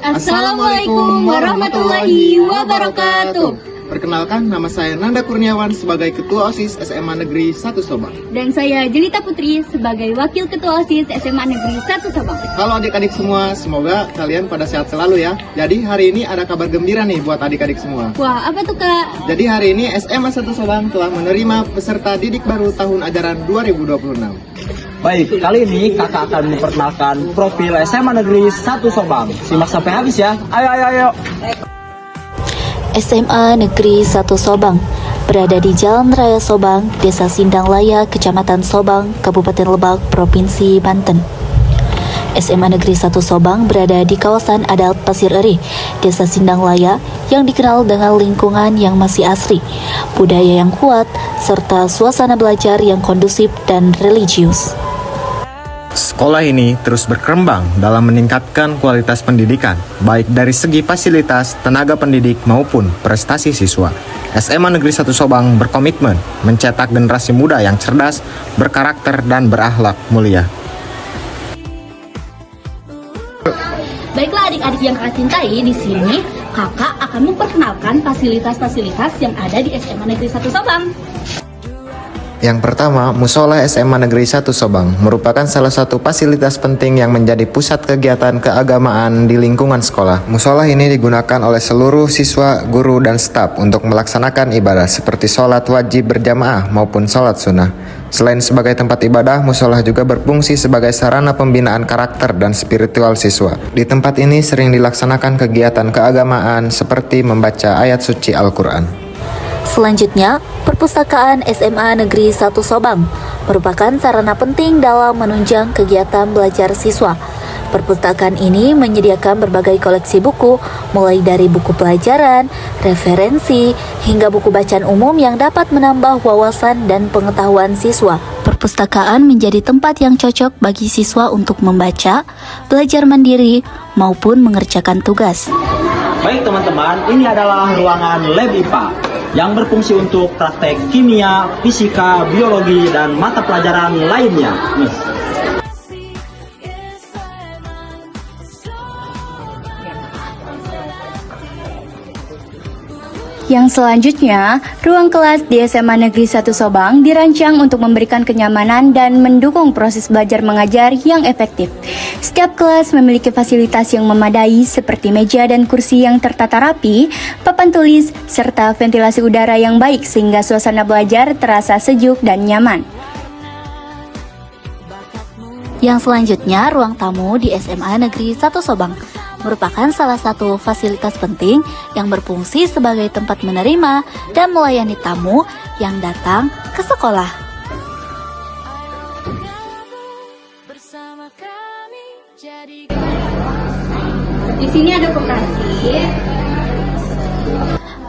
Assalamualaikum warahmatullahi wabarakatuh. Perkenalkan, nama saya Nanda Kurniawan sebagai Ketua OSIS SMA Negeri 1 Sabang. Dan saya Jelita Putri sebagai Wakil Ketua OSIS SMA Negeri 1 Sabang. Halo adik-adik semua, semoga kalian pada sehat selalu ya. Jadi hari ini ada kabar gembira nih buat adik-adik semua. Wah, apa tuh Kak? Jadi hari ini SMA 1 Sabang telah menerima peserta didik baru tahun ajaran 2026. Baik, kali ini kakak akan memperkenalkan profil SMA Negeri 1 Sabang. Simak sampai habis ya. Ayo. SMA Negeri 1 Sabang berada di Jalan Raya Sabang, Desa Sindanglaya, Kecamatan Sabang, Kabupaten Lebak, Provinsi Banten. SMA Negeri 1 Sabang berada di kawasan adat Pasir Eri, Desa Sindanglaya, yang dikenal dengan lingkungan yang masih asri, budaya yang kuat, serta suasana belajar yang kondusif dan religius. Sekolah ini terus berkembang dalam meningkatkan kualitas pendidikan, baik dari segi fasilitas, tenaga pendidik, maupun prestasi siswa. SMA Negeri 1 Sabang berkomitmen mencetak generasi muda yang cerdas, berkarakter, dan berakhlak mulia. Baiklah adik-adik yang kakak cintai, di sini kakak akan memperkenalkan fasilitas-fasilitas yang ada di SMA Negeri 1 Sabang. Yang pertama, Musola SMA Negeri 1 Sabang merupakan salah satu fasilitas penting yang menjadi pusat kegiatan keagamaan di lingkungan sekolah. Musola ini digunakan oleh seluruh siswa, guru, dan staf untuk melaksanakan ibadah seperti sholat wajib berjamaah maupun sholat sunnah. Selain sebagai tempat ibadah, musola juga berfungsi sebagai sarana pembinaan karakter dan spiritual siswa. Di tempat ini sering dilaksanakan kegiatan keagamaan seperti membaca ayat suci Al-Quran. Selanjutnya, Perpustakaan SMA Negeri 1 Sabang merupakan sarana penting dalam menunjang kegiatan belajar siswa. Perpustakaan ini menyediakan berbagai koleksi buku, mulai dari buku pelajaran, referensi, hingga buku bacaan umum yang dapat menambah wawasan dan pengetahuan siswa. Perpustakaan menjadi tempat yang cocok bagi siswa untuk membaca, belajar mandiri, maupun mengerjakan tugas. Baik teman-teman, ini adalah ruangan Lab IPA yang berfungsi untuk praktek kimia, fisika, biologi, dan mata pelajaran lainnya. Yang selanjutnya, ruang kelas di SMA Negeri 1 Sabang dirancang untuk memberikan kenyamanan dan mendukung proses belajar mengajar yang efektif. Setiap kelas memiliki fasilitas yang memadai seperti meja dan kursi yang tertata rapi, papan tulis, serta ventilasi udara yang baik sehingga suasana belajar terasa sejuk dan nyaman. Yang selanjutnya, ruang tamu di SMA Negeri 1 Sabang merupakan salah satu fasilitas penting yang berfungsi sebagai tempat menerima dan melayani tamu yang datang ke sekolah. Di sini ada koperasi.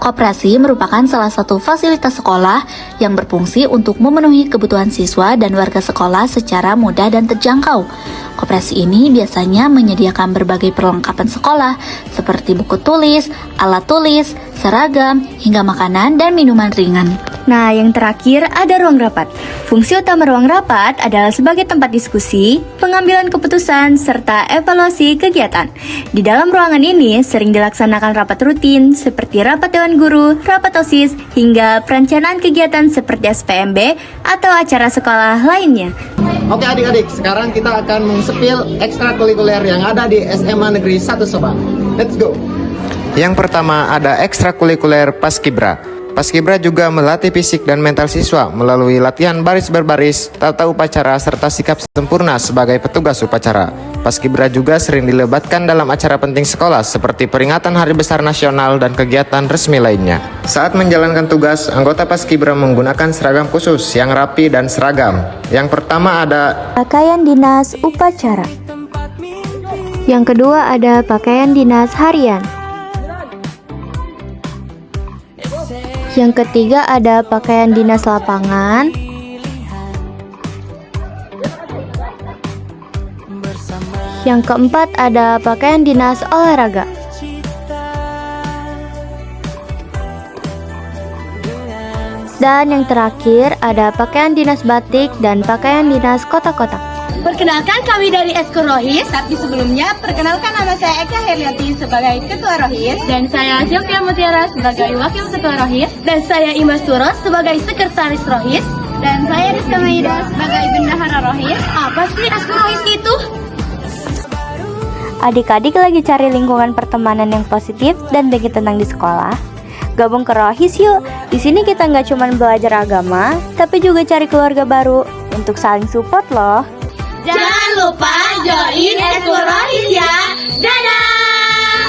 Koperasi merupakan salah satu fasilitas sekolah yang berfungsi untuk memenuhi kebutuhan siswa dan warga sekolah secara mudah dan terjangkau. Koperasi ini biasanya menyediakan berbagai perlengkapan sekolah seperti buku tulis, alat tulis, seragam, hingga makanan dan minuman ringan. Nah, yang terakhir ada ruang rapat. Fungsi utama ruang rapat adalah sebagai tempat diskusi, pengambilan keputusan, serta evaluasi kegiatan. Di dalam ruangan ini sering dilaksanakan rapat rutin seperti rapat dewan guru, rapat OSIS, hingga perencanaan kegiatan seperti SPMB atau acara sekolah lainnya. Oke adik-adik, sekarang kita akan mensepil ekstrakurikuler yang ada di SMA Negeri 1 Sabang. Let's go! Yang pertama ada ekstrakurikuler Paskibra. Paskibra juga melatih fisik dan mental siswa melalui latihan baris berbaris, tata upacara, serta sikap sempurna sebagai petugas upacara. Paskibra juga sering dilebatkan dalam acara penting sekolah seperti peringatan Hari Besar Nasional dan kegiatan resmi lainnya. Saat menjalankan tugas, anggota Paskibra menggunakan seragam khusus yang rapi dan seragam. Yang pertama ada pakaian dinas upacara. Yang kedua ada pakaian dinas harian. Yang ketiga ada pakaian dinas lapangan. Yang keempat ada pakaian dinas olahraga. Dan yang terakhir ada pakaian dinas batik dan pakaian dinas kotak-kotak. Perkenalkan kami dari Eskul Rohis. Tapi sebelumnya, perkenalkan nama saya Eka Heriati sebagai Ketua Rohis. Dan saya Sylvia Mutiara sebagai Wakil Ketua Rohis. Dan saya Imas Turos sebagai Sekretaris Rohis. Dan saya Rizka Maida sebagai Bendahara Rohis. Apa sih Eskul Rohis itu? Adik-adik lagi cari lingkungan pertemanan yang positif dan bikin tenang di sekolah? Gabung ke Rohis yuk. Di sini kita nggak cuma belajar agama, tapi juga cari keluarga baru untuk saling support loh. Jangan lupa join Eskul Rohis ya. Dadah!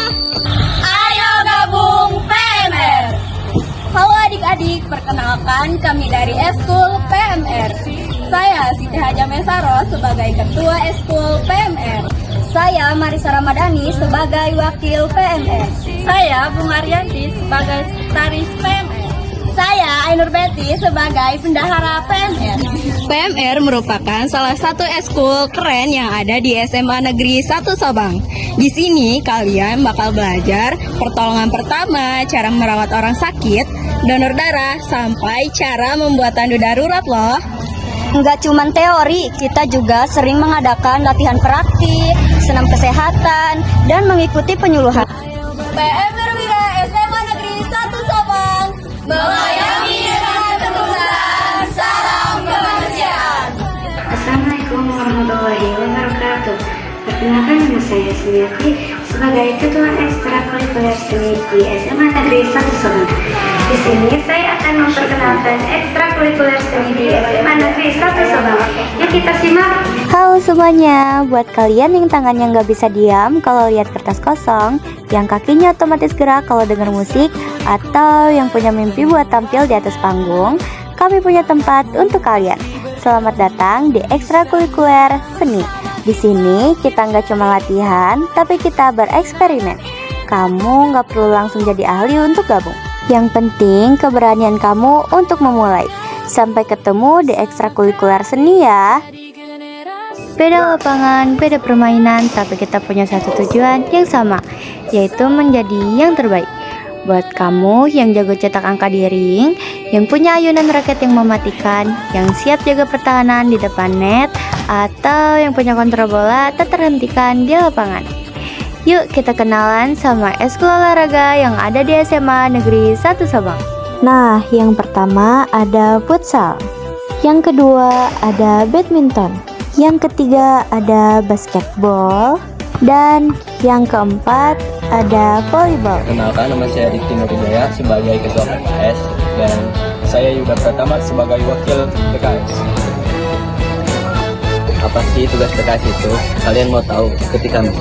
Ayo gabung PMR. Halo adik-adik, perkenalkan kami dari Eskul PMR. Saya Siti Haja Mesaro sebagai Ketua Eskul PMR. Saya Marisa Ramadhani sebagai Wakil PMR. Saya Bung Arianti sebagai Sekretaris PMR. Saya Ainur Betty sebagai Bendahara PMR. PMR merupakan salah satu eskul keren yang ada di SMA Negeri 1 Sabang. Di sini kalian bakal belajar pertolongan pertama, cara merawat orang sakit, donor darah, sampai cara membuat tandu darurat loh. Nggak cuma teori, kita juga sering mengadakan latihan praktik, senam kesehatan, dan mengikuti penyuluhan. PMR Wira SMA Negeri 1 Sabang mengayomi dengan ketulusan. Salam kemanusiaan. Assalamualaikum warahmatullahi wabarakatuh. Perkenalkan nama saya Sumiati sebagai Ketua Ekstrakurikuler Seni di SMA Negeri 1 Sabang. Di sini saya akan memperkenalkan ekstrakurikuler seni di SMA Negeri 1 Sabang. Yuk kita simak. Halo semuanya, buat kalian yang tangannya nggak bisa diam kalau lihat kertas kosong, yang kakinya otomatis gerak kalau dengar musik, atau yang punya mimpi buat tampil di atas panggung, kami punya tempat untuk kalian. Selamat datang di ekstrakurikuler seni. Di sini kita nggak cuma latihan, tapi kita bereksperimen. Kamu nggak perlu langsung jadi ahli untuk gabung. Yang penting keberanian kamu untuk memulai. Sampai ketemu di ekstrakurikuler seni ya. Beda lapangan, beda permainan, tapi kita punya satu tujuan yang sama, yaitu menjadi yang terbaik. Buat kamu yang jago cetak angka di ring, yang punya ayunan raket yang mematikan, yang siap jaga pertahanan di depan net, atau yang punya kontrol bola tak terhentikan di lapangan. Yuk kita kenalan sama eskul olahraga yang ada di SMA Negeri 1 Sabang. Nah, yang pertama ada futsal. Yang kedua ada badminton. Yang ketiga ada basketball. Dan yang keempat ada volleyball. Kenalkan, nama saya Rifki Nurijaya sebagai Ketua PKS dan saya Yuda Pratama sebagai Wakil PKS. Apa sih tugas PKS itu? Kalian mau tahu? Ikuti kami.